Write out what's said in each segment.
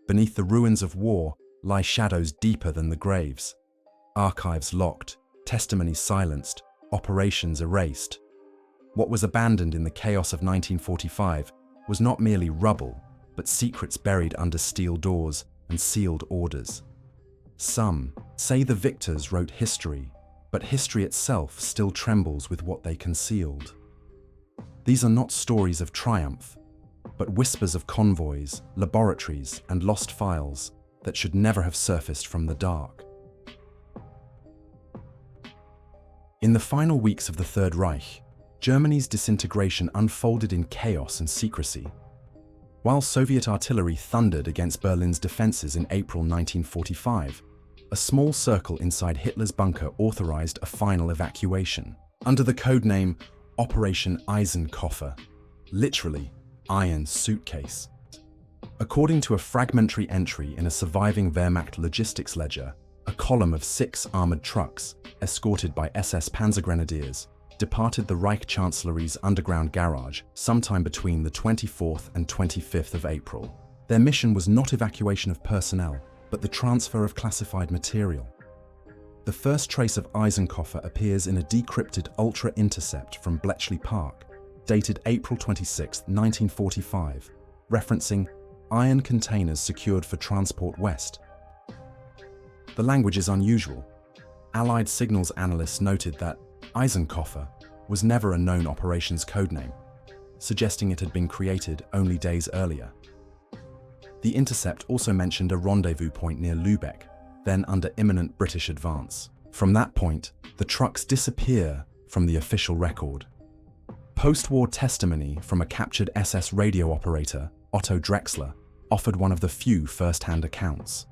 Beneath the ruins of war lie shadows deeper than the graves. Archives locked, testimonies silenced, operations erased. What was abandoned in the chaos of 1945 was not merely rubble, but secrets buried under steel doors and sealed orders. Some say the victors wrote history, but history itself still trembles with what they concealed. These are not stories of triumph, but whispers of convoys, laboratories, and lost files that should never have surfaced from the dark. In the final weeks of the Third Reich, Germany's disintegration unfolded in chaos and secrecy. While Soviet artillery thundered against Berlin's defenses in April 1945, a small circle inside Hitler's bunker authorized a final evacuation, under the codename Operation Eisenkoffer, literally, iron suitcase. According to a fragmentary entry in a surviving Wehrmacht logistics ledger, a column of 6 armored trucks, escorted by SS Panzergrenadiers, departed the Reich Chancellery's underground garage sometime between the 24th and 25th of April. Their mission was not evacuation of personnel, but the transfer of classified material. The first trace of Eisenkoffer appears in a decrypted Ultra intercept from Bletchley Park, dated April 26, 1945, referencing iron containers secured for transport west. The language is unusual. Allied signals analysts noted that Eisenkoffer was never a known operations codename, suggesting it had been created only days earlier. The intercept also mentioned a rendezvous point near Lübeck, then under imminent British advance. From that point, the trucks disappear from the official record. Post-war testimony from a captured SS radio operator, Otto Drexler, offered one of the few first-hand accounts.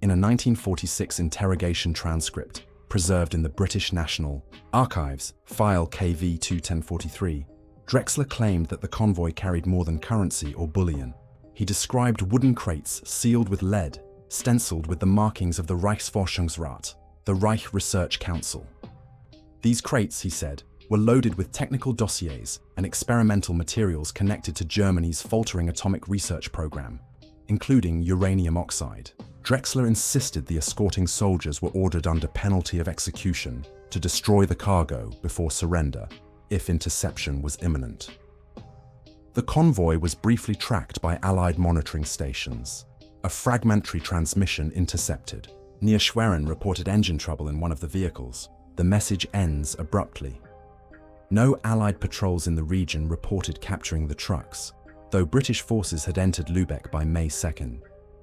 In a 1946 interrogation transcript, preserved in the British National Archives, file KV2-1043, Drexler claimed that the convoy carried more than currency or bullion. He described wooden crates sealed with lead, stenciled with the markings of the Reichsforschungsrat, the Reich Research Council. These crates, he said, were loaded with technical dossiers and experimental materials connected to Germany's faltering atomic research program, including uranium oxide. Drexler insisted the escorting soldiers were ordered under penalty of execution to destroy the cargo before surrender, if interception was imminent. The convoy was briefly tracked by Allied monitoring stations. A fragmentary transmission intercepted. Near Schwerin reported engine trouble in one of the vehicles. The message ends abruptly. No Allied patrols in the region reported capturing the trucks, though British forces had entered Lübeck by May 2nd.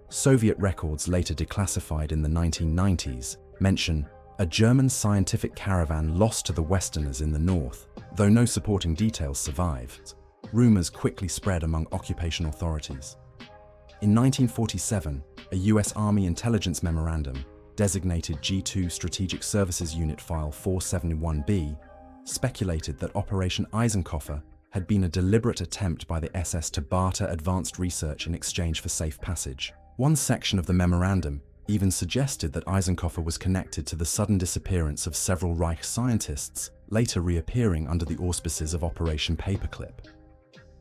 Soviet records later declassified in the 1990s mention a German scientific caravan lost to the Westerners in the north, though no supporting details survived. Rumors quickly spread among occupation authorities. In 1947, a US Army intelligence memorandum, designated G2 Strategic Services Unit File 471B, speculated that Operation Eisenkoffer had been a deliberate attempt by the SS to barter advanced research in exchange for safe passage. One section of the memorandum even suggested that Eisenkoffer was connected to the sudden disappearance of several Reich scientists, later reappearing under the auspices of Operation Paperclip.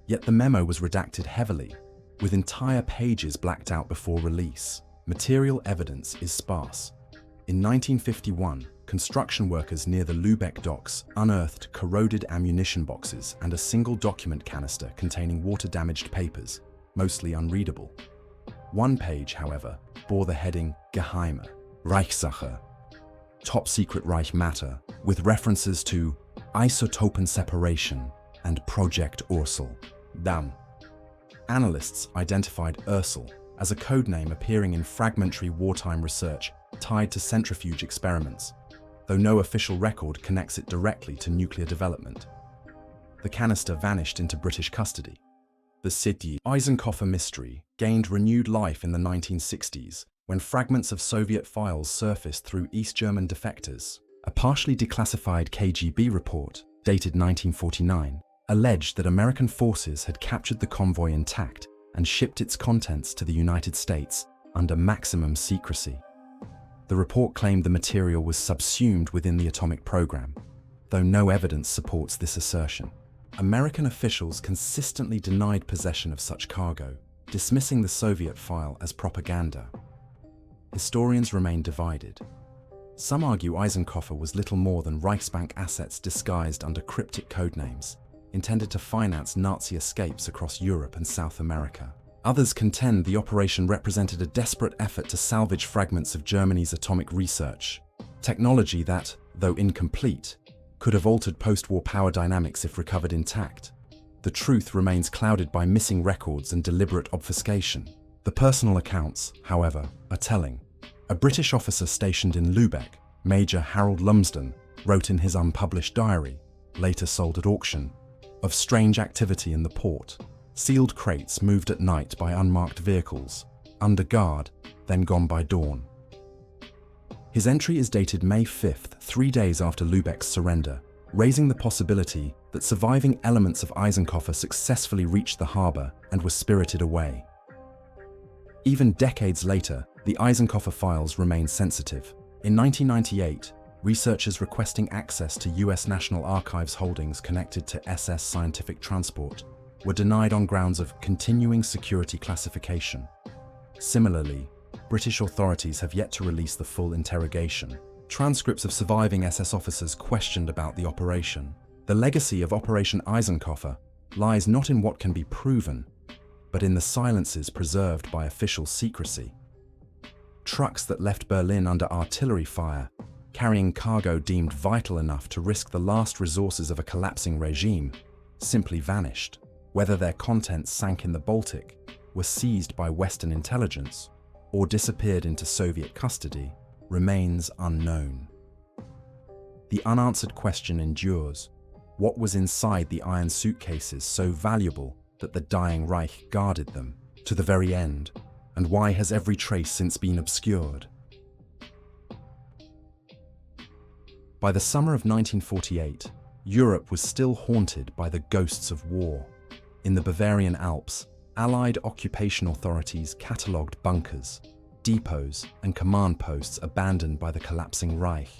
Yet the memo was redacted heavily, with entire pages blacked out before release. Material evidence is sparse. In 1951, construction workers near the Lübeck docks unearthed corroded ammunition boxes and a single document canister containing water-damaged papers, mostly unreadable. One page, however, bore the heading Geheime, Reichssache, top secret Reich matter, with references to isotopen separation and Projekt Ursel. Dam. Analysts identified Ursel as a codename appearing in fragmentary wartime research tied to centrifuge experiments, though no official record connects it directly to nuclear development. The canister vanished into British custody. The Sidyi Eisenkoffer mystery gained renewed life in the 1960s when fragments of Soviet files surfaced through East German defectors. A partially declassified KGB report, dated 1949, alleged that American forces had captured the convoy intact and shipped its contents to the United States under maximum secrecy. The report claimed the material was subsumed within the atomic program, though no evidence supports this assertion. American officials consistently denied possession of such cargo, dismissing the Soviet file as propaganda. Historians remain divided. Some argue Eisenkoffer was little more than Reichsbank assets disguised under cryptic codenames, intended to finance Nazi escapes across Europe and South America. Others contend the operation represented a desperate effort to salvage fragments of Germany's atomic research, technology that, though incomplete, could have altered post-war power dynamics if recovered intact. The truth remains clouded by missing records and deliberate obfuscation. The personal accounts, however, are telling. A British officer stationed in Lübeck, Major Harold Lumsden, wrote in his unpublished diary, later sold at auction, of strange activity in the port. Sealed crates moved at night by unmarked vehicles, under guard, then gone by dawn. His entry is dated May 5th, 3 days after Lübeck's surrender, raising the possibility that surviving elements of Eisenkoffer successfully reached the harbour and were spirited away. Even decades later, the Eisenkoffer files remain sensitive. In 1998, researchers requesting access to US National Archives holdings connected to SS Scientific Transport were denied on grounds of continuing security classification. Similarly, British authorities have yet to release the full interrogation. Transcripts of surviving SS officers questioned about the operation. The legacy of Operation Eisenkoffer lies not in what can be proven, but in the silences preserved by official secrecy. Trucks that left Berlin under artillery fire, carrying cargo deemed vital enough to risk the last resources of a collapsing regime, simply vanished. Whether their contents sank in the Baltic, were seized by Western intelligence, or disappeared into Soviet custody, remains unknown. The unanswered question endures: what was inside the iron suitcases so valuable that the dying Reich guarded them to the very end, and why has every trace since been obscured? By the summer of 1948, Europe was still haunted by the ghosts of war. In the Bavarian Alps, Allied occupation authorities catalogued bunkers, depots, and command posts abandoned by the collapsing Reich.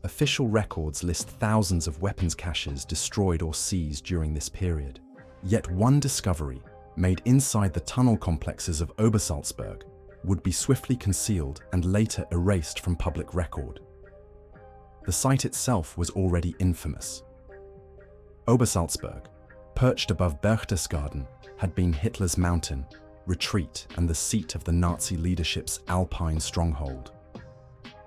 Official records list thousands of weapons caches destroyed or seized during this period. Yet one discovery, made inside the tunnel complexes of Obersalzberg, would be swiftly concealed and later erased from public record. The site itself was already infamous. Obersalzberg, perched above Berchtesgaden, had been Hitler's mountain, retreat, and the seat of the Nazi leadership's Alpine stronghold.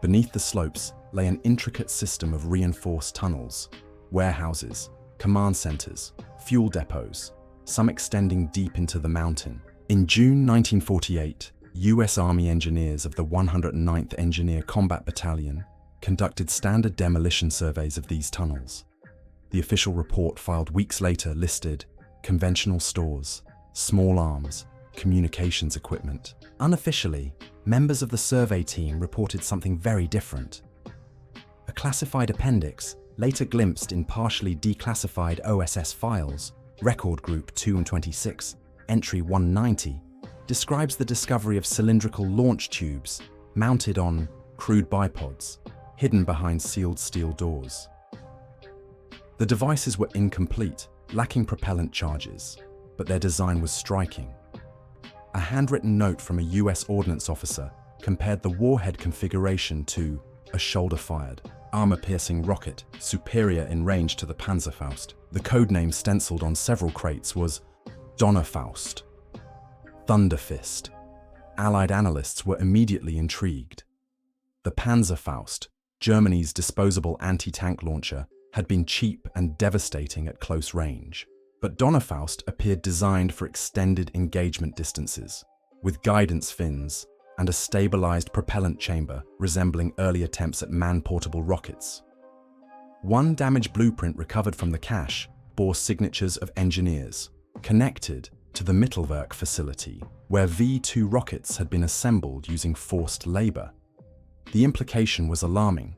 Beneath the slopes lay an intricate system of reinforced tunnels, warehouses, command centers, fuel depots, some extending deep into the mountain. In June 1948, US Army engineers of the 109th Engineer Combat Battalion conducted standard demolition surveys of these tunnels. The official report filed weeks later listed conventional stores, small arms, communications equipment. Unofficially, members of the survey team reported something very different. A classified appendix, later glimpsed in partially declassified OSS files, Record Group 2 and 26, Entry 190, describes the discovery of cylindrical launch tubes mounted on crude bipods, hidden behind sealed steel doors. The devices were incomplete, lacking propellant charges, but their design was striking. A handwritten note from a US ordnance officer compared the warhead configuration to a shoulder-fired, armor-piercing rocket superior in range to the Panzerfaust. The codename stenciled on several crates was Donnerfaust, Thunderfist. Allied analysts were immediately intrigued. The Panzerfaust, Germany's disposable anti-tank launcher, had been cheap and devastating at close range. But Donnerfaust appeared designed for extended engagement distances, with guidance fins and a stabilized propellant chamber resembling early attempts at man-portable rockets. One damaged blueprint recovered from the cache bore signatures of engineers, connected to the Mittelwerk facility, where V-2 rockets had been assembled using forced labor. The implication was alarming.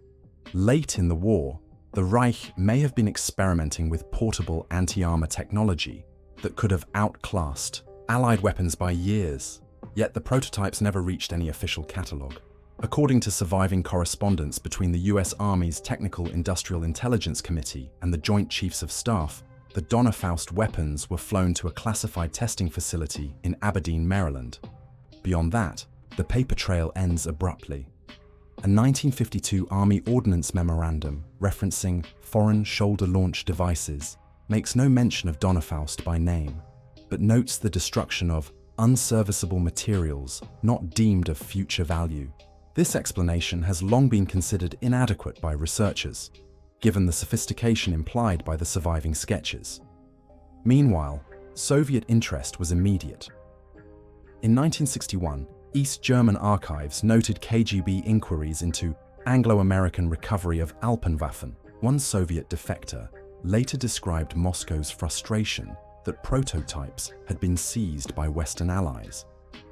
Late in the war, the Reich may have been experimenting with portable anti-armor technology that could have outclassed Allied weapons by years, yet the prototypes never reached any official catalogue. According to surviving correspondence between the US Army's Technical Industrial Intelligence Committee and the Joint Chiefs of Staff, the Donnerfaust weapons were flown to a classified testing facility in Aberdeen, Maryland. Beyond that, the paper trail ends abruptly. A 1952 Army Ordnance Memorandum referencing foreign shoulder-launched devices makes no mention of Donnerfaust by name, but notes the destruction of unserviceable materials not deemed of future value. This explanation has long been considered inadequate by researchers, given the sophistication implied by the surviving sketches. Meanwhile, Soviet interest was immediate. In 1961, East German archives noted KGB inquiries into Anglo-American recovery of Alpenwaffen. One Soviet defector later described Moscow's frustration that prototypes had been seized by Western allies,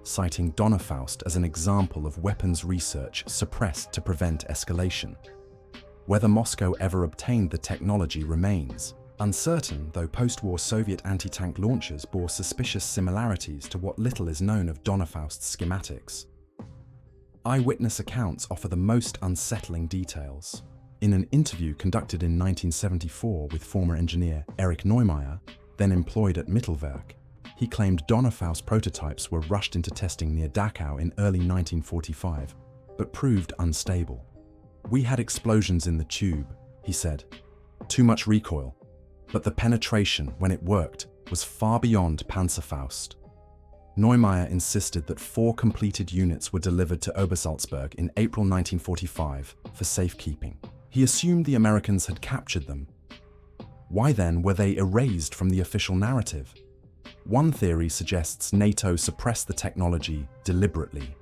citing Donnerfaust as an example of weapons research suppressed to prevent escalation. Whether Moscow ever obtained the technology remains uncertain, though post-war Soviet anti-tank launchers bore suspicious similarities to what little is known of Donnerfaust's schematics. Eyewitness accounts offer the most unsettling details. In an interview conducted in 1974 with former engineer Erich Neumeier, then employed at Mittelwerk, he claimed Donnerfaust prototypes were rushed into testing near Dachau in early 1945, but proved unstable. "We had explosions in the tube," he said. "Too much recoil. But the penetration, when it worked, was far beyond Panzerfaust." Neumeier insisted that 4 completed units were delivered to Obersalzberg in April 1945 for safekeeping. He assumed the Americans had captured them. Why then were they erased from the official narrative? One theory suggests NATO suppressed the technology deliberately.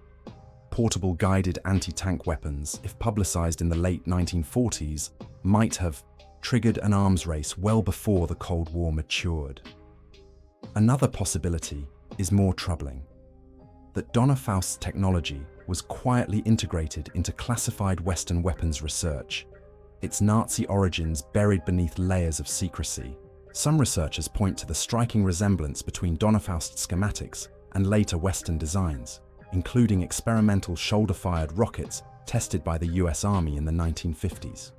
Portable guided anti-tank weapons, if publicized in the late 1940s, might have triggered an arms race well before the Cold War matured. Another possibility is more troubling: that Donnerfaust's technology was quietly integrated into classified Western weapons research, its Nazi origins buried beneath layers of secrecy. Some researchers point to the striking resemblance between Donnerfaust's schematics and later Western designs, including experimental shoulder-fired rockets tested by the US Army in the 1950s.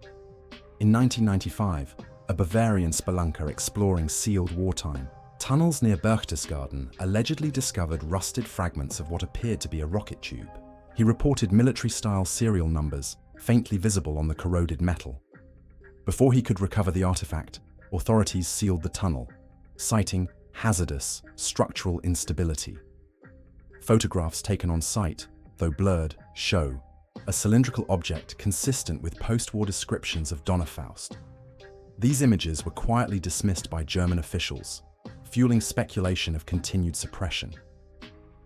In 1995, a Bavarian spelunker exploring sealed wartime tunnels near Berchtesgaden allegedly discovered rusted fragments of what appeared to be a rocket tube. He reported military-style serial numbers faintly visible on the corroded metal. Before he could recover the artifact, authorities sealed the tunnel, citing hazardous structural instability. Photographs taken on site, though blurred, show a cylindrical object consistent with post-war descriptions of Donnerfaust. These images were quietly dismissed by German officials, fueling speculation of continued suppression.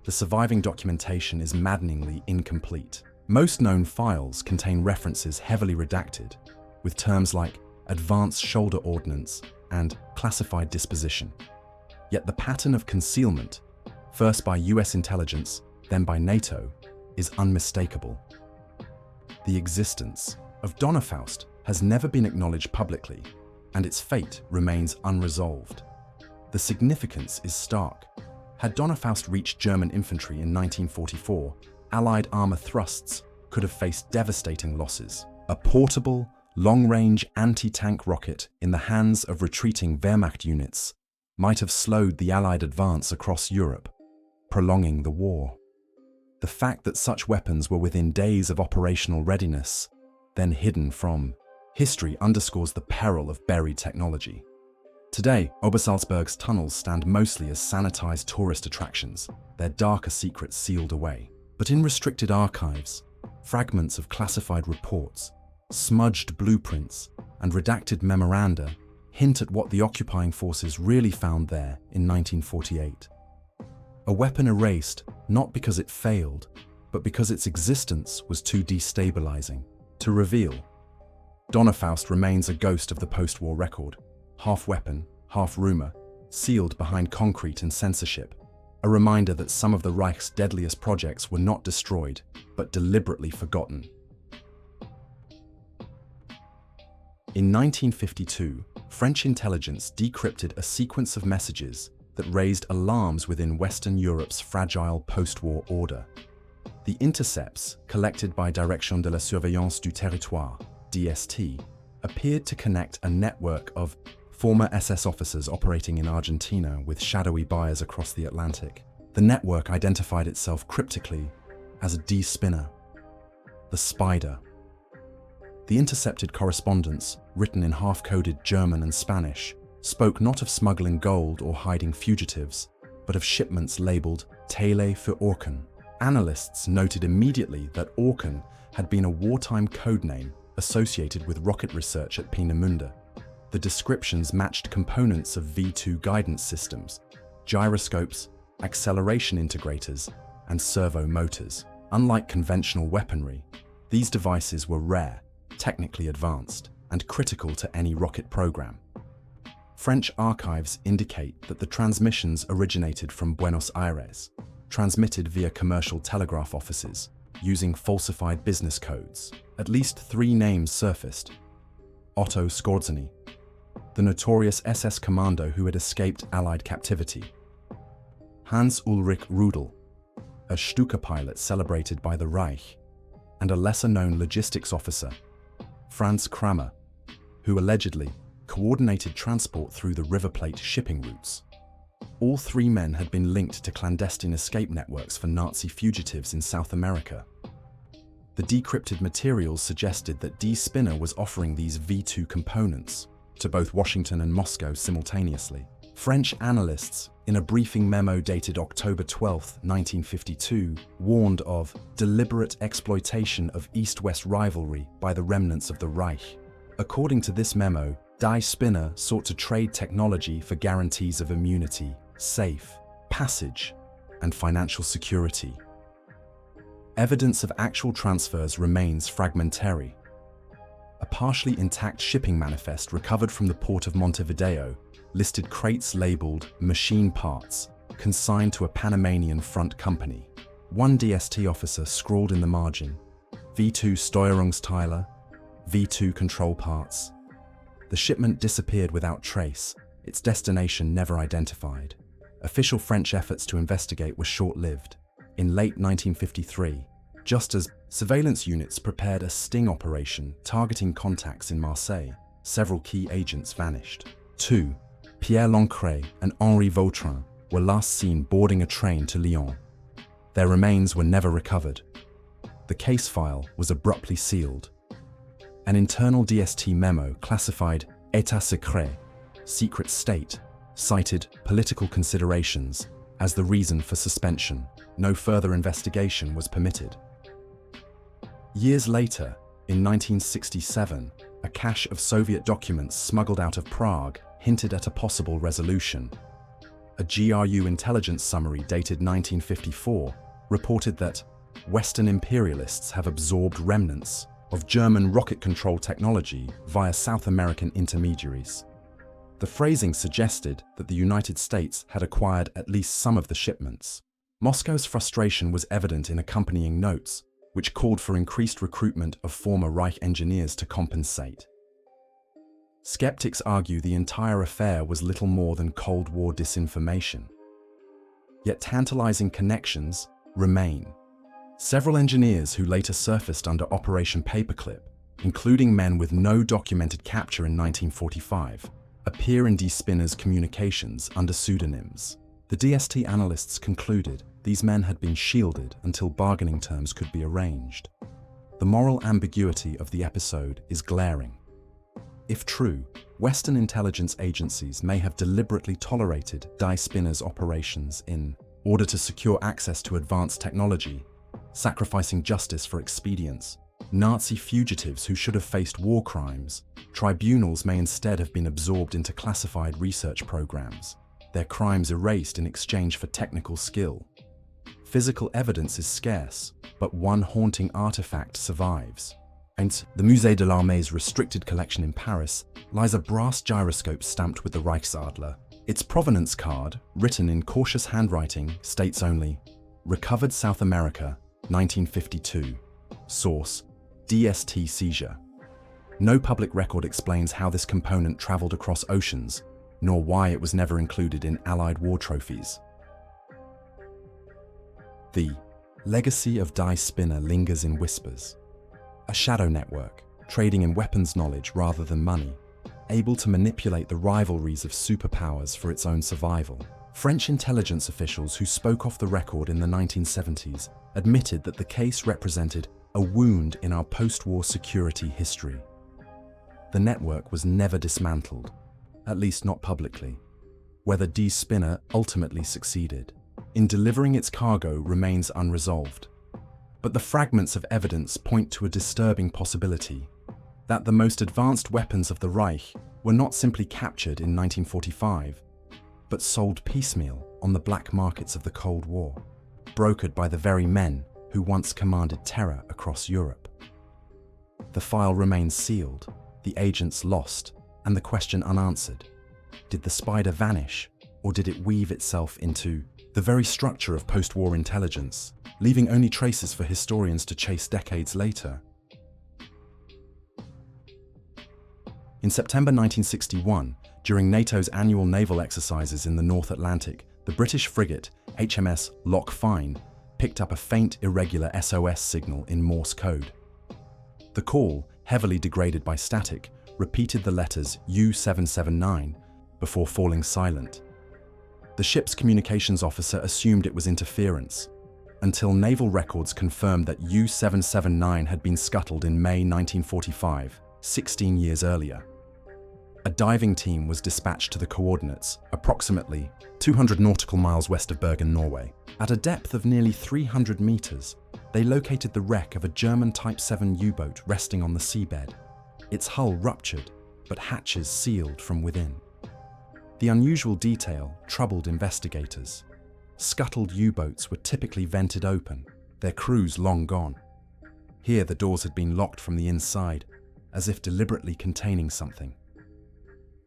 The surviving documentation is maddeningly incomplete. Most known files contain references heavily redacted, with terms like advanced shoulder ordnance and classified disposition. Yet the pattern of concealment, first by US intelligence, then by NATO, is unmistakable. The existence of Donnerfaust has never been acknowledged publicly, and its fate remains unresolved. The significance is stark. Had Donnerfaust reached German infantry in 1944, Allied armor thrusts could have faced devastating losses. A portable, long-range anti-tank rocket in the hands of retreating Wehrmacht units might have slowed the Allied advance across Europe, prolonging the war. The fact that such weapons were within days of operational readiness, then hidden from history, underscores the peril of buried technology. Today, Obersalzberg's tunnels stand mostly as sanitized tourist attractions, their darker secrets sealed away. But in restricted archives, fragments of classified reports, smudged blueprints, and redacted memoranda hint at what the occupying forces really found there in 1948. A weapon erased not because it failed, but because its existence was too destabilizing to reveal. Donnerfaust remains a ghost of the post-war record, half weapon, half rumor, sealed behind concrete and censorship, a reminder that some of the Reich's deadliest projects were not destroyed, but deliberately forgotten. In 1952, French intelligence decrypted a sequence of messages that raised alarms within Western Europe's fragile post-war order. The intercepts, collected by Direction de la Surveillance du Territoire, DST, appeared to connect a network of former SS officers operating in Argentina with shadowy buyers across the Atlantic. The network identified itself cryptically as a D-Spinne, the Spider. The intercepted correspondence, written in half-coded German and Spanish, spoke not of smuggling gold or hiding fugitives, but of shipments labeled Tele für Orkan. Analysts noted immediately that Orkan had been a wartime codename associated with rocket research at Peenemünde. The descriptions matched components of V2 guidance systems, gyroscopes, acceleration integrators, and servo motors. Unlike conventional weaponry, these devices were rare, technically advanced, and critical to any rocket program. French archives indicate that the transmissions originated from Buenos Aires, transmitted via commercial telegraph offices, using falsified business codes. At least 3 names surfaced. Otto Skorzeny, the notorious SS commando who had escaped Allied captivity. Hans-Ulrich Rudel, a Stuka pilot celebrated by the Reich, and a lesser-known logistics officer, Franz Kramer, who allegedly coordinated transport through the River Plate shipping routes. All 3 men had been linked to clandestine escape networks for Nazi fugitives in South America. The decrypted materials suggested that D-Spinne was offering these V2 components to both Washington and Moscow simultaneously. French analysts, in a briefing memo dated October 12, 1952, warned of deliberate exploitation of East-West rivalry by the remnants of the Reich. According to this memo, Die-Spinne sought to trade technology for guarantees of immunity, safe passage, and financial security. Evidence of actual transfers remains fragmentary. A partially intact shipping manifest recovered from the port of Montevideo listed crates labeled machine parts, consigned to a Panamanian front company. One DST officer scrawled in the margin, V2 Steuerungsteile, V2 control parts. The shipment disappeared without trace, its destination never identified. Official French efforts to investigate were short-lived. In late 1953, just as surveillance units prepared a sting operation targeting contacts in Marseille, several key agents vanished. 2. Pierre Lancret and Henri Vautrin were last seen boarding a train to Lyon. Their remains were never recovered. The case file was abruptly sealed. An internal DST memo classified État secret, secret state, cited political considerations as the reason for suspension. No further investigation was permitted. Years later, in 1967, a cache of Soviet documents smuggled out of Prague hinted at a possible resolution. A GRU intelligence summary dated 1954 reported that Western imperialists have absorbed remnants of German rocket control technology via South American intermediaries. The phrasing suggested that the United States had acquired at least some of the shipments. Moscow's frustration was evident in accompanying notes, which called for increased recruitment of former Reich engineers to compensate. Skeptics argue the entire affair was little more than Cold War disinformation. Yet tantalizing connections remain. Several engineers who later surfaced under Operation Paperclip, including men with no documented capture in 1945, appear in D-Spinne's communications under pseudonyms. The DST analysts concluded these men had been shielded until bargaining terms could be arranged. The moral ambiguity of the episode is glaring. If true, Western intelligence agencies may have deliberately tolerated Die-Spinne's operations in order to secure access to advanced technology, sacrificing justice for expedience. Nazi fugitives who should have faced war crimes, tribunals may instead have been absorbed into classified research programs, their crimes erased in exchange for technical skill. Physical evidence is scarce, but one haunting artifact survives. And the Musée de l'Armée's restricted collection in Paris lies a brass gyroscope stamped with the Reichsadler. Its provenance card, written in cautious handwriting, states only, "Recovered South America, 1952. Source, DST seizure." No public record explains how this component traveled across oceans, nor why it was never included in Allied war trophies. The legacy of Die-Spinne lingers in whispers. A shadow network, trading in weapons knowledge rather than money. able to manipulate the rivalries of superpowers for its own survival. French intelligence officials who spoke off the record in the 1970s admitted that the case represented a wound in our post-war security history. The network was never dismantled, at least not publicly. Whether Spinne ultimately succeeded in delivering its cargo remains unresolved. But the fragments of evidence point to a disturbing possibility that the most advanced weapons of the Reich were not simply captured in 1945, but sold piecemeal on the black markets of the Cold War, brokered by the very men who once commanded terror across Europe. The file remains sealed, the agents lost, and the question unanswered. Did the spider vanish, or did it weave itself into the very structure of post-war intelligence, leaving only traces for historians to chase decades later? In September 1961, during NATO's annual naval exercises in the North Atlantic, the British frigate HMS Loch Fyne picked up a faint, irregular SOS signal in Morse code. The call, heavily degraded by static, repeated the letters U779 before falling silent. The ship's communications officer assumed it was interference, until naval records confirmed that U779 had been scuttled in May 1945, 16 years earlier. A diving team was dispatched to the coordinates, approximately 200 nautical miles west of Bergen, Norway. At a depth of nearly 300 meters, they located the wreck of a German Type 7 U-boat resting on the seabed. Its hull ruptured, but hatches sealed from within. The unusual detail troubled investigators. Scuttled U-boats were typically vented open, their crews long gone. Here the doors had been locked from the inside, as if deliberately containing something.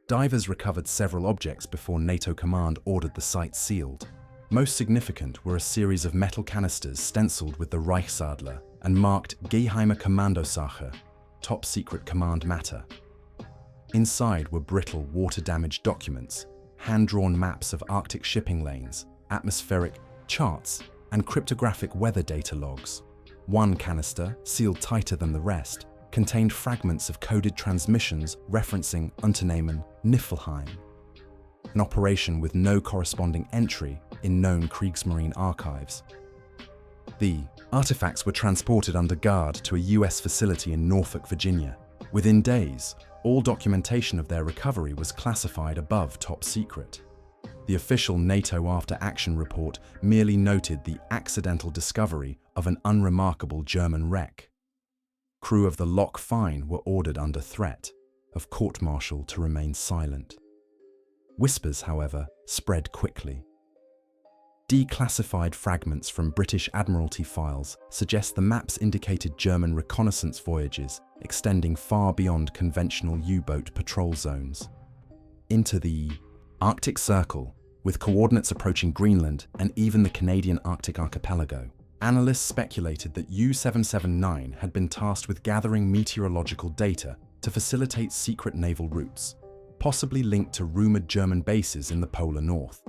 Divers recovered several objects before NATO command ordered the site sealed. Most significant were a series of metal canisters stenciled with the Reichsadler and marked Geheime Kommandosache, top secret command matter. Inside were brittle, water-damaged documents, hand-drawn maps of Arctic shipping lanes, atmospheric charts, and cryptographic weather data logs. One canister, sealed tighter than the rest, contained fragments of coded transmissions referencing Unternehmen Niflheim, an operation with no corresponding entry in known Kriegsmarine archives. The artifacts were transported under guard to a US facility in Norfolk, Virginia. Within days, all documentation of their recovery was classified above top secret. The official NATO after-action report merely noted the accidental discovery of an unremarkable German wreck. Crew of the Loch Fyne were ordered under threat of court-martial to remain silent. Whispers, however, spread quickly. Declassified fragments from British Admiralty files suggest the maps indicated German reconnaissance voyages extending far beyond conventional U-boat patrol zones. Into the Arctic Circle, with coordinates approaching Greenland and even the Canadian Arctic archipelago. Analysts speculated that U779 had been tasked with gathering meteorological data to facilitate secret naval routes, possibly linked to rumored German bases in the polar north.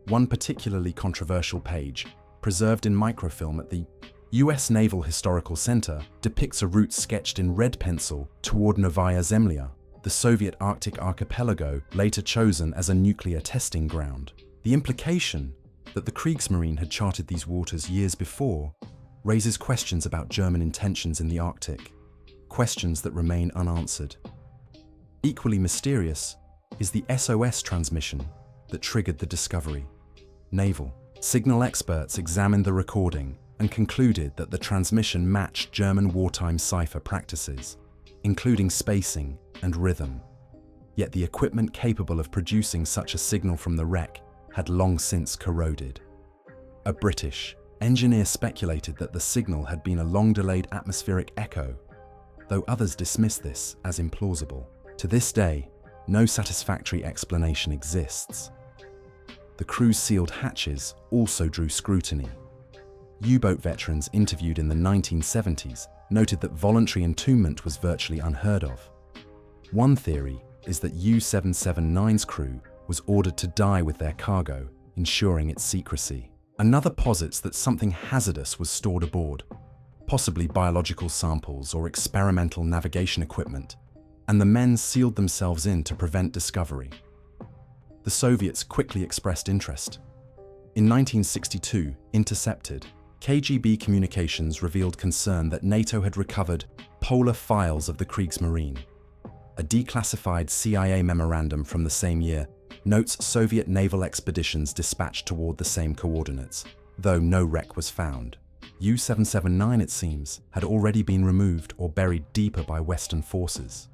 One particularly controversial page, preserved in microfilm at the US Naval Historical Center, depicts a route sketched in red pencil toward Novaya Zemlya, the Soviet Arctic archipelago later chosen as a nuclear testing ground. The implication that the Kriegsmarine had charted these waters years before raises questions about German intentions in the Arctic, questions that remain unanswered. Equally mysterious is the SOS transmission that triggered the discovery. Naval signal experts examined the recording and concluded that the transmission matched German wartime cipher practices, including spacing and rhythm. Yet the equipment capable of producing such a signal from the wreck had long since corroded. A British engineer speculated that the signal had been a long-delayed atmospheric echo, though others dismissed this as implausible. To this day, no satisfactory explanation exists. The crew's sealed hatches also drew scrutiny. U-boat veterans interviewed in the 1970s noted that voluntary entombment was virtually unheard of. One theory is that U779's crew was ordered to die with their cargo, ensuring its secrecy. Another posits that something hazardous was stored aboard, possibly biological samples or experimental navigation equipment, and the men sealed themselves in to prevent discovery. The Soviets quickly expressed interest. In 1962, intercepted, KGB communications revealed concern that NATO had recovered polar files of the Kriegsmarine. A declassified CIA memorandum from the same year notes Soviet naval expeditions dispatched toward the same coordinates, though no wreck was found. U-779, it seems, had already been removed or buried deeper by Western forces.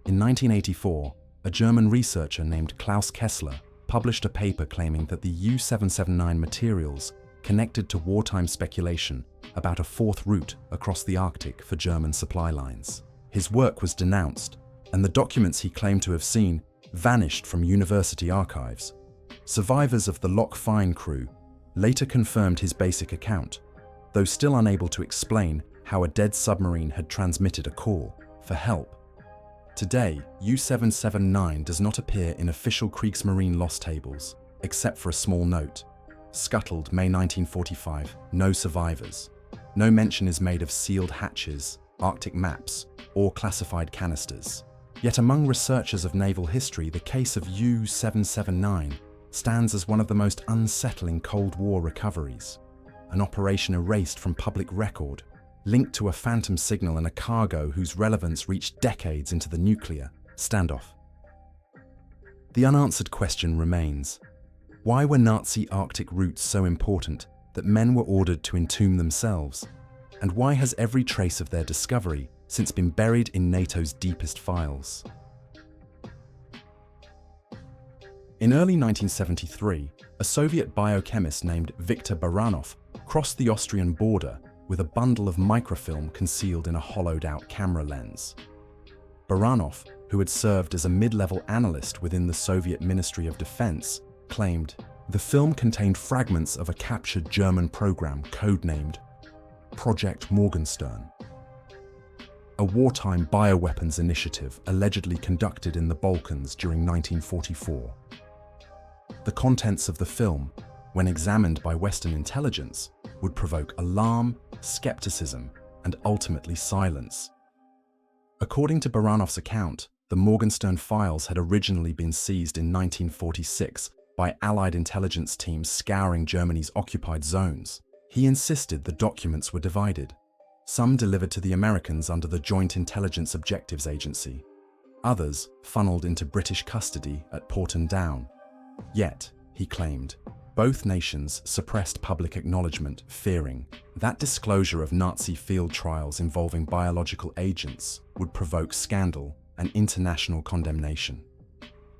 In 1984, a German researcher named Klaus Kessler published a paper claiming that the U-779 materials connected to wartime speculation about a fourth route across the Arctic for German supply lines. His work was denounced, and the documents he claimed to have seen vanished from university archives. Survivors of the Loch Fyne crew later confirmed his basic account, though still unable to explain how a dead submarine had transmitted a call for help. Today, U-779 does not appear in official Kriegsmarine loss tables, except for a small note. Scuttled May 1945, no survivors. No mention is made of sealed hatches, Arctic maps, or classified canisters. Yet among researchers of naval history, the case of U-779 stands as one of the most unsettling Cold War recoveries. An operation erased from public record, linked to a phantom signal and a cargo whose relevance reached decades into the nuclear standoff. The unanswered question remains: why were Nazi Arctic routes so important that men were ordered to entomb themselves? And why has every trace of their discovery since been buried in NATO's deepest files? In early 1973, a Soviet biochemist named Viktor Baranov crossed the Austrian border with a bundle of microfilm concealed in a hollowed-out camera lens. Baranov, who had served as a mid-level analyst within the Soviet Ministry of Defense, claimed the film contained fragments of a captured German program codenamed Projekt Morgenstern, a wartime bioweapons initiative allegedly conducted in the Balkans during 1944. The contents of the film, when examined by Western intelligence, would provoke alarm, skepticism, and ultimately silence. According to Baranov's account, the Morgenstern files had originally been seized in 1946 by Allied intelligence teams scouring Germany's occupied zones. He insisted the documents were divided, some delivered to the Americans under the Joint Intelligence Objectives Agency, others funneled into British custody at Porton Down. Yet, he claimed, both nations suppressed public acknowledgement, fearing that disclosure of Nazi field trials involving biological agents would provoke scandal and international condemnation.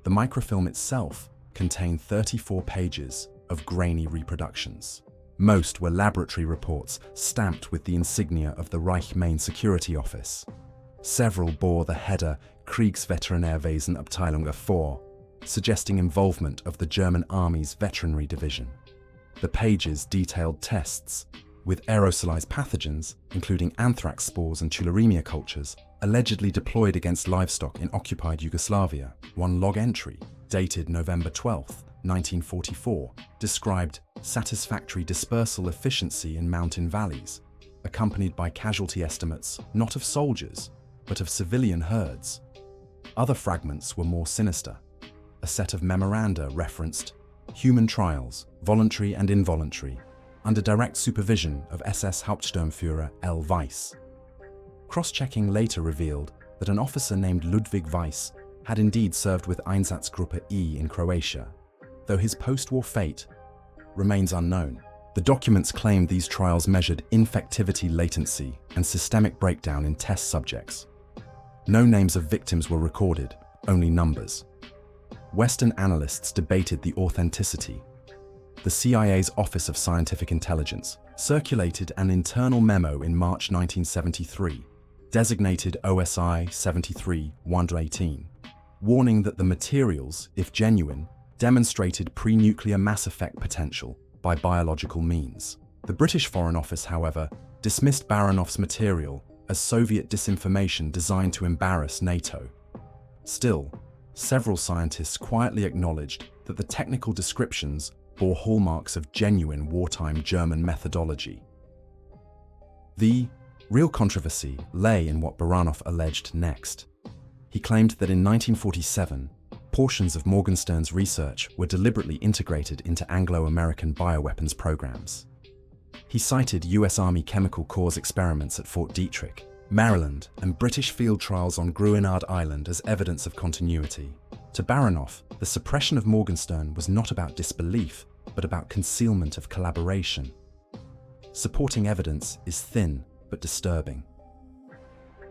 The microfilm itself contained 34 pages of grainy reproductions. Most were laboratory reports stamped with the insignia of the Reich Main Security Office. Several bore the header Kriegsveterinärwesen Abteilung 4, suggesting involvement of the German Army's veterinary division. The pages detailed tests with aerosolized pathogens, including anthrax spores and tularemia cultures, allegedly deployed against livestock in occupied Yugoslavia. One log entry, dated November 12, 1944, described satisfactory dispersal efficiency in mountain valleys, accompanied by casualty estimates not of soldiers, but of civilian herds. Other fragments were more sinister. A set of memoranda referenced human trials, voluntary and involuntary, under direct supervision of SS Hauptsturmführer L. Weiss. Cross-checking later revealed that an officer named Ludwig Weiss had indeed served with Einsatzgruppe E in Croatia, though his post-war fate remains unknown. The documents claimed these trials measured infectivity latency and systemic breakdown in test subjects. No names of victims were recorded, only numbers. Western analysts debated the authenticity. The CIA's Office of Scientific Intelligence circulated an internal memo in March 1973, designated OSI 73-118, warning that the materials, if genuine, demonstrated pre-nuclear mass effect potential by biological means. The British Foreign Office, however, dismissed Baranov's material as Soviet disinformation designed to embarrass NATO. Still, several scientists quietly acknowledged that the technical descriptions bore hallmarks of genuine wartime German methodology. The real controversy lay in what Baranov alleged next. He claimed that in 1947, portions of Morgenstern's research were deliberately integrated into Anglo-American bioweapons programs. He cited US Army Chemical Corps experiments at Fort Detrick, Maryland, and British field trials on Gruinard Island as evidence of continuity. To Baranoff, the suppression of Morgenstern was not about disbelief, but about concealment of collaboration. Supporting evidence is thin but disturbing.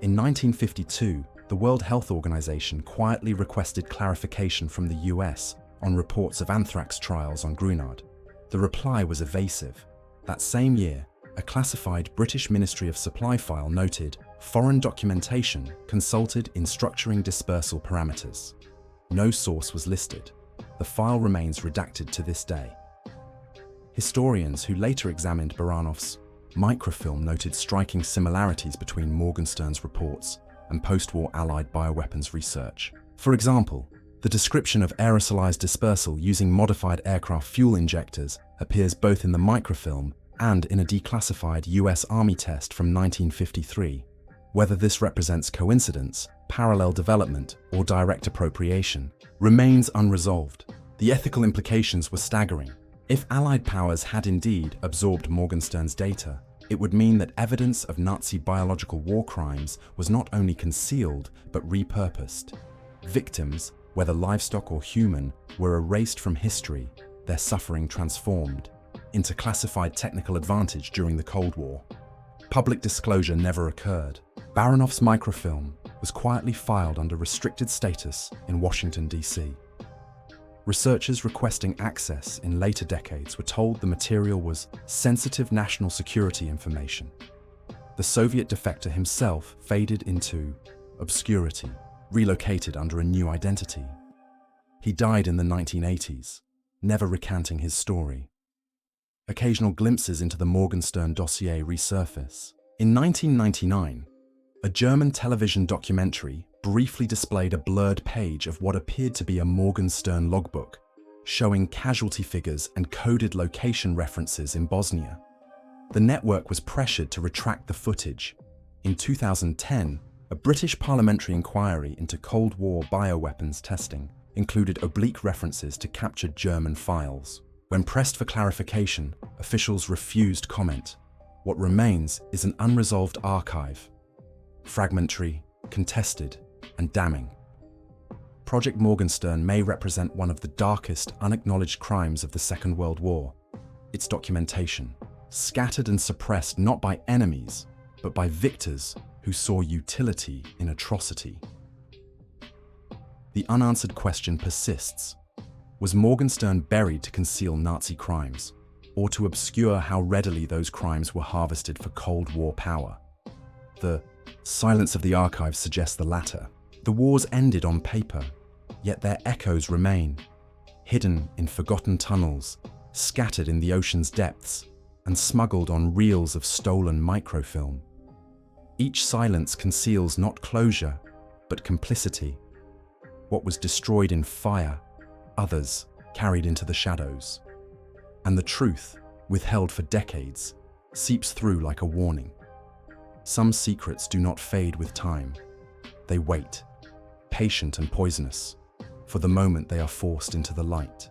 In 1952, the World Health Organization quietly requested clarification from the US on reports of anthrax trials on Gruinard. The reply was evasive. That same year, a classified British Ministry of Supply file noted foreign documentation consulted in structuring dispersal parameters. No source was listed. The file remains redacted to this day. Historians who later examined Baranoff's microfilm noted striking similarities between Morgenstern's reports and post-war Allied bioweapons research. For example, the description of aerosolized dispersal using modified aircraft fuel injectors appears both in the microfilm and in a declassified US Army test from 1953. Whether this represents coincidence, parallel development, or direct appropriation remains unresolved. The ethical implications were staggering. If Allied powers had indeed absorbed Morgenstern's data, it would mean that evidence of Nazi biological war crimes was not only concealed but repurposed. Victims, whether livestock or human, were erased from history, their suffering transformed into classified technical advantage during the Cold War. Public disclosure never occurred. Baranoff's microfilm was quietly filed under restricted status in Washington, D.C. Researchers requesting access in later decades were told the material was sensitive national security information. The Soviet defector himself faded into obscurity, relocated under a new identity. He died in the 1980s, never recanting his story. Occasional glimpses into the Morgenstern dossier resurface. In 1999, a German television documentary briefly displayed a blurred page of what appeared to be a Morgenstern logbook, showing casualty figures and coded location references in Bosnia. The network was pressured to retract the footage. In 2010, a British parliamentary inquiry into Cold War bioweapons testing included oblique references to captured German files. When pressed for clarification, officials refused comment. What remains is an unresolved archive, fragmentary, contested, and damning. Project Morgenstern may represent one of the darkest, unacknowledged crimes of the Second World War. Its documentation, scattered and suppressed not by enemies, but by victors who saw utility in atrocity. The unanswered question persists. Was Morgenstern buried to conceal Nazi crimes, or to obscure how readily those crimes were harvested for Cold War power? The silence of the archives suggests the latter. The wars ended on paper, yet their echoes remain, hidden in forgotten tunnels, scattered in the ocean's depths, and smuggled on reels of stolen microfilm. Each silence conceals not closure, but complicity. What was destroyed in fire, others carried into the shadows. And the truth, withheld for decades, seeps through like a warning. Some secrets do not fade with time. They wait, patient and poisonous, for the moment they are forced into the light.